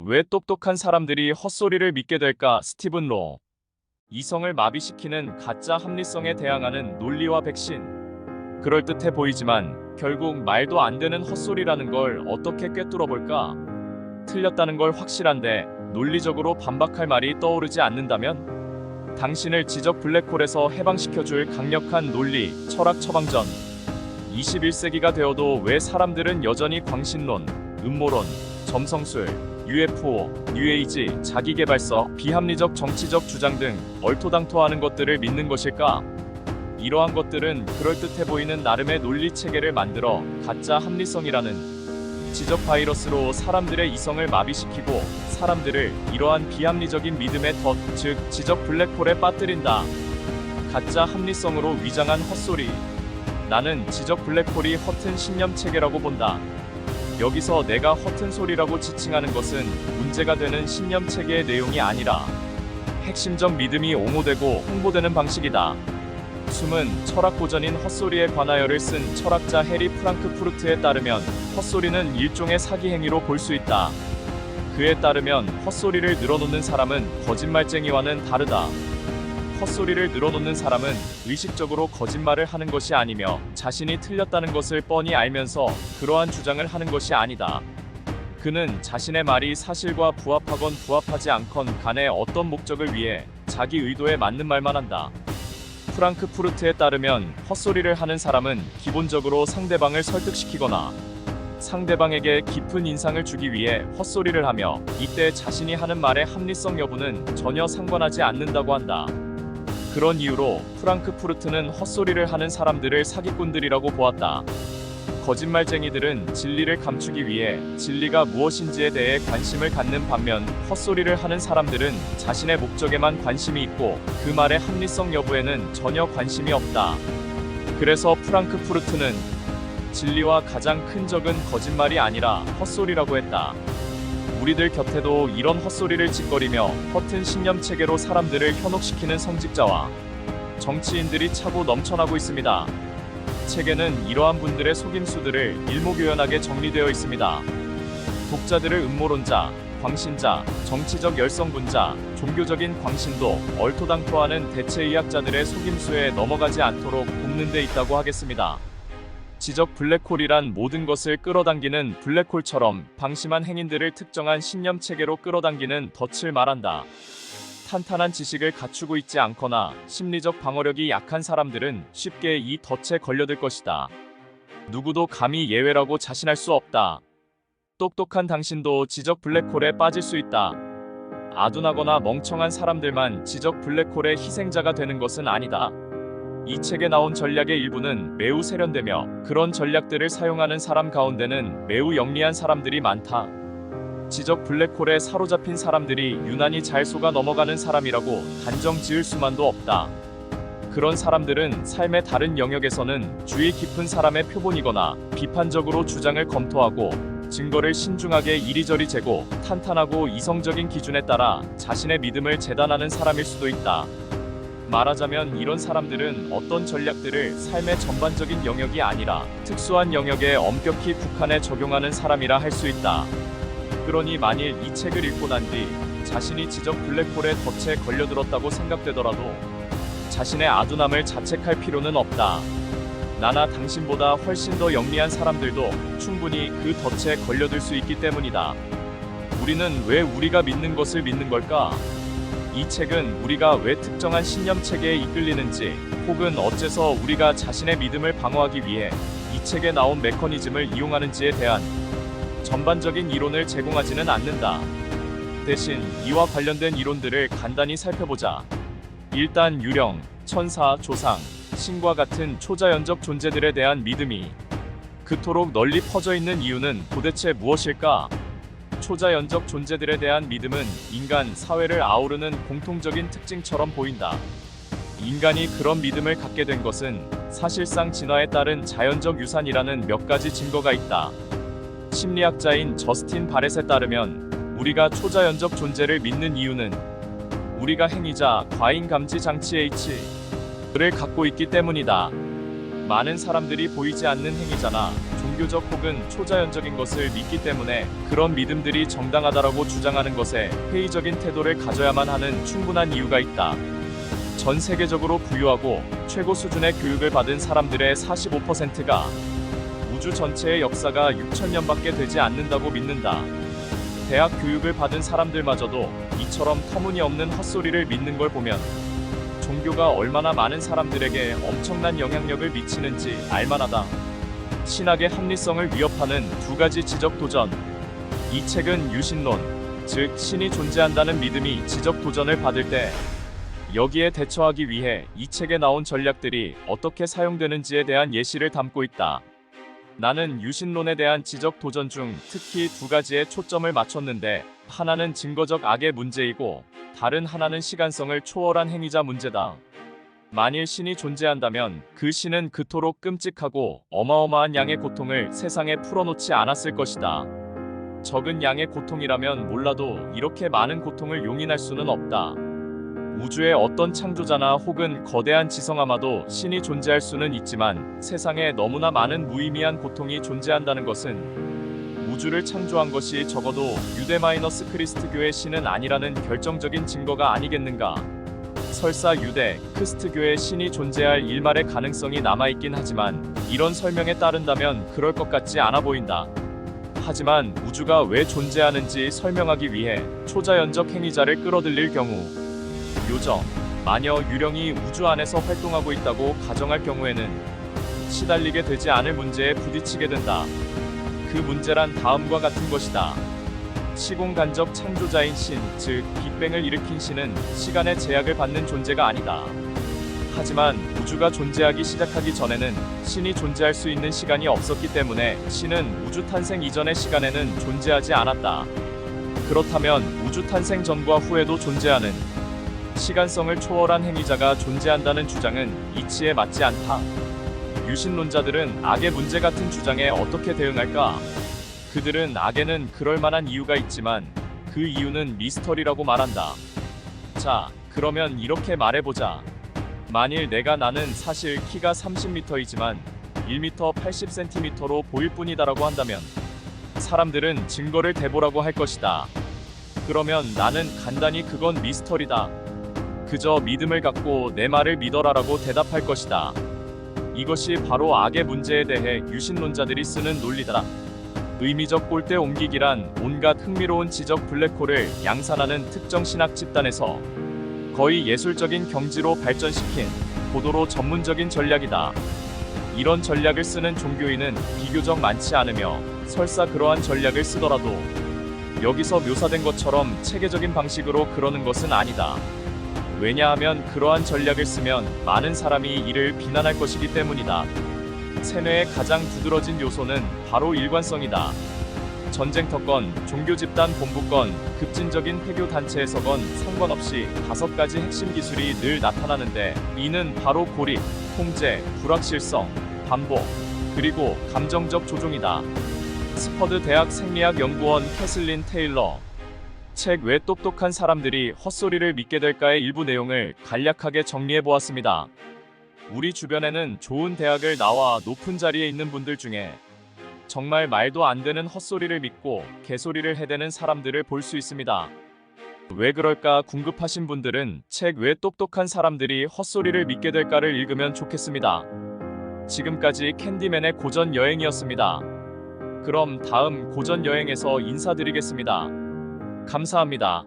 왜 똑똑한 사람들이 헛소리를 믿게 될까? 스티븐 로. 이성을 마비시키는 가짜 합리성에 대항하는 논리와 백신. 그럴듯해 보이지만 결국 말도 안 되는 헛소리라는 걸 어떻게 꿰뚫어 볼까? 틀렸다는 걸 확실한데 논리적으로 반박할 말이 떠오르지 않는다면? 당신을 지적 블랙홀에서 해방시켜줄 강력한 논리, 철학 처방전. 21세기가 되어도 왜 사람들은 여전히 광신론, 음모론, 점성술, UFO, 뉴에이지, 자기계발서, 비합리적 정치적 주장 등 얼토당토하는 것들을 믿는 것일까? 이러한 것들은 그럴듯해 보이는 나름의 논리 체계를 만들어 가짜 합리성이라는 지적 바이러스로 사람들의 이성을 마비시키고 사람들을 이러한 비합리적인 믿음의 덫, 즉 지적 블랙홀에 빠뜨린다. 가짜 합리성으로 위장한 헛소리. 나는 지적 블랙홀이 허튼 신념 체계라고 본다. 여기서 내가 허튼 소리라고 지칭하는 것은 문제가 되는 신념 체계의 내용이 아니라 핵심적 믿음이 옹호되고 홍보되는 방식이다. 숨은 철학 고전인 헛소리에 관하여를 쓴 철학자 해리 프랑크푸르트에 따르면 헛소리는 일종의 사기 행위로 볼 수 있다. 그에 따르면 헛소리를 늘어놓는 사람은 거짓말쟁이와는 다르다. 헛소리를 늘어놓는 사람은 의식적으로 거짓말을 하는 것이 아니며 자신이 틀렸다는 것을 뻔히 알면서 그러한 주장을 하는 것이 아니다. 그는 자신의 말이 사실과 부합하건 부합하지 않건 간에 어떤 목적을 위해 자기 의도에 맞는 말만 한다. 프랑크푸르트에 따르면 헛소리를 하는 사람은 기본적으로 상대방을 설득시키거나 상대방에게 깊은 인상을 주기 위해 헛소리를 하며 이때 자신이 하는 말의 합리성 여부는 전혀 상관하지 않는다고 한다. 그런 이유로 프랑크푸르트는 헛소리를 하는 사람들을 사기꾼들이라고 보았다. 거짓말쟁이들은 진리를 감추기 위해 진리가 무엇인지에 대해 관심을 갖는 반면 헛소리를 하는 사람들은 자신의 목적에만 관심이 있고 그 말의 합리성 여부에는 전혀 관심이 없다. 그래서 프랑크푸르트는 진리와 가장 큰 적은 거짓말이 아니라 헛소리라고 했다. 우리들 곁에도 이런 헛소리를 짓거리며 허튼 신념 체계로 사람들을 현혹시키는 성직자와 정치인들이 차고 넘쳐나고 있습니다. 책에는 이러한 분들의 속임수들을 일목요연하게 정리되어 있습니다. 독자들을 음모론자, 광신자, 정치적 열성분자, 종교적인 광신도, 얼토당토하는 대체의학자들의 속임수에 넘어가지 않도록 돕는 데 있다고 하겠습니다. 지적 블랙홀이란 모든 것을 끌어당기는 블랙홀처럼 방심한 행인들을 특정한 신념 체계로 끌어당기는 덫을 말한다. 탄탄한 지식을 갖추고 있지 않거나 심리적 방어력이 약한 사람들은 쉽게 이 덫에 걸려들 것이다. 누구도 감히 예외라고 자신할 수 없다. 똑똑한 당신도 지적 블랙홀에 빠질 수 있다. 아둔하거나 멍청한 사람들만 지적 블랙홀의 희생자가 되는 것은 아니다. 이 책에 나온 전략의 일부는 매우 세련되며 그런 전략들을 사용하는 사람 가운데는 매우 영리한 사람들이 많다. 지적 블랙홀에 사로잡힌 사람들이 유난히 잘 속아 넘어가는 사람이라고 단정 지을 수만도 없다. 그런 사람들은 삶의 다른 영역에서는 주의 깊은 사람의 표본이거나 비판적으로 주장을 검토하고 증거를 신중하게 이리저리 재고 탄탄하고 이성적인 기준에 따라 자신의 믿음을 재단하는 사람일 수도 있다. 말하자면 이런 사람들은 어떤 전략들을 삶의 전반적인 영역이 아니라 특수한 영역에 엄격히 국한해 적용하는 사람이라 할 수 있다. 그러니 만일 이 책을 읽고 난 뒤 자신이 지적 블랙홀의 덫에 걸려들었다고 생각되더라도 자신의 아둔함을 자책할 필요는 없다. 나나 당신보다 훨씬 더 영리한 사람들도 충분히 그 덫에 걸려들 수 있기 때문이다. 우리는 왜 우리가 믿는 것을 믿는 걸까? 이 책은 우리가 왜 특정한 신념 체계에 이끌리는지 혹은 어째서 우리가 자신의 믿음을 방어하기 위해 이 책에 나온 메커니즘을 이용하는지에 대한 전반적인 이론을 제공하지는 않는다. 대신 이와 관련된 이론들을 간단히 살펴보자. 일단 유령, 천사, 조상, 신과 같은 초자연적 존재들에 대한 믿음이 그토록 널리 퍼져 있는 이유는 도대체 무엇일까? 초자연적 존재들에 대한 믿음은 인간, 사회를 아우르는 공통적인 특징처럼 보인다. 인간이 그런 믿음을 갖게 된 것은 사실상 진화에 따른 자연적 유산이라는 몇 가지 증거가 있다. 심리학자인 저스틴 바렛에 따르면 우리가 초자연적 존재를 믿는 이유는 우리가 행위자, 과잉 감지 장치 H를 갖고 있기 때문이다. 많은 사람들이 보이지 않는 행위자나 종교적 혹은 초자연적인 것을 믿기 때문에 그런 믿음들이 정당하다라고 주장하는 것에 회의적인 태도를 가져야만 하는 충분한 이유가 있다. 전 세계적으로 부유하고 최고 수준의 교육을 받은 사람들의 45%가 우주 전체의 역사가 6천년밖에 되지 않는다고 믿는다. 대학 교육을 받은 사람들마저도 이처럼 터무니없는 헛소리를 믿는 걸 보면 종교가 얼마나 많은 사람들에게 엄청난 영향력을 미치는지 알만하다. 신학의 합리성을 위협하는 두 가지 지적 도전. 이 책은 유신론, 즉 신이 존재한다는 믿음이 지적 도전을 받을 때 여기에 대처하기 위해 이 책에 나온 전략들이 어떻게 사용되는지에 대한 예시를 담고 있다. 나는 유신론에 대한 지적 도전 중 특히 두 가지에 초점을 맞췄는데, 하나는 증거적 악의 문제이고 다른 하나는 시간성을 초월한 행위자 문제다. 만일 신이 존재한다면 그 신은 그토록 끔찍하고 어마어마한 양의 고통을 세상에 풀어놓지 않았을 것이다. 적은 양의 고통이라면 몰라도 이렇게 많은 고통을 용인할 수는 없다. 우주의 어떤 창조자나 혹은 거대한 지성아마도 신이 존재할 수는 있지만 세상에 너무나 많은 무의미한 고통이 존재한다는 것은 우주를 창조한 것이 적어도 유대-크리스트교의 신은 아니라는 결정적인 증거가 아니겠는가. 설사 유대, 크리스트교의 신이 존재할 일말의 가능성이 남아있긴 하지만 이런 설명에 따른다면 그럴 것 같지 않아 보인다. 하지만 우주가 왜 존재하는지 설명하기 위해 초자연적 행위자를 끌어들일 경우, 요정, 마녀, 유령이 우주 안에서 활동하고 있다고 가정할 경우에는 시달리게 되지 않을 문제에 부딪히게 된다. 그 문제란 다음과 같은 것이다. 시공간적 창조자인 신, 즉 빅뱅을 일으킨 신은 시간의 제약을 받는 존재가 아니다. 하지만 우주가 존재하기 시작하기 전에는 신이 존재할 수 있는 시간이 없었기 때문에 신은 우주 탄생 이전의 시간에는 존재하지 않았다. 그렇다면 우주 탄생 전과 후에도 존재하는 시간성을 초월한 행위자가 존재한다는 주장은 이치에 맞지 않다. 유신론자들은 악의 문제 같은 주장에 어떻게 대응할까? 그들은 악에는 그럴 만한 이유가 있지만 그 이유는 미스터리라고 말한다. 자, 그러면 이렇게 말해보자. 만일 나는 사실 키가 30m이지만 1m 80cm로 보일 뿐이다라고 한다면 사람들은 증거를 대보라고 할 것이다. 그러면 나는 간단히 그건 미스터리다. 그저 믿음을 갖고 내 말을 믿어라라고 대답할 것이다. 이것이 바로 악의 문제에 대해 유신론자들이 쓰는 논리다. 의미적 골대 옮기기란 온갖 흥미로운 지적 블랙홀을 양산하는 특정 신학 집단에서 거의 예술적인 경지로 발전시킨 고도로 전문적인 전략이다. 이런 전략을 쓰는 종교인은 비교적 많지 않으며 설사 그러한 전략을 쓰더라도 여기서 묘사된 것처럼 체계적인 방식으로 그러는 것은 아니다. 왜냐하면 그러한 전략을 쓰면 많은 사람이 이를 비난할 것이기 때문이다. 세뇌의 가장 두드러진 요소는 바로 일관성이다. 전쟁터건, 종교집단 본부건, 급진적인 폐교 단체에서건 상관없이 5가지 핵심 기술이 늘 나타나는데 이는 바로 고립, 통제, 불확실성, 반복, 그리고 감정적 조종이다. 스퍼드 대학 생리학 연구원 캐슬린 테일러. 책 왜 똑똑한 사람들이 헛소리를 믿게 될까의 일부 내용을 간략하게 정리해 보았습니다. 우리 주변에는 좋은 대학을 나와 높은 자리에 있는 분들 중에 정말 말도 안 되는 헛소리를 믿고 개소리를 해대는 사람들을 볼 수 있습니다. 왜 그럴까 궁금하신 분들은 책 왜 똑똑한 사람들이 헛소리를 믿게 될까를 읽으면 좋겠습니다. 지금까지 캔디맨의 고전 여행이었습니다. 그럼 다음 고전 여행에서 인사드리겠습니다. 감사합니다.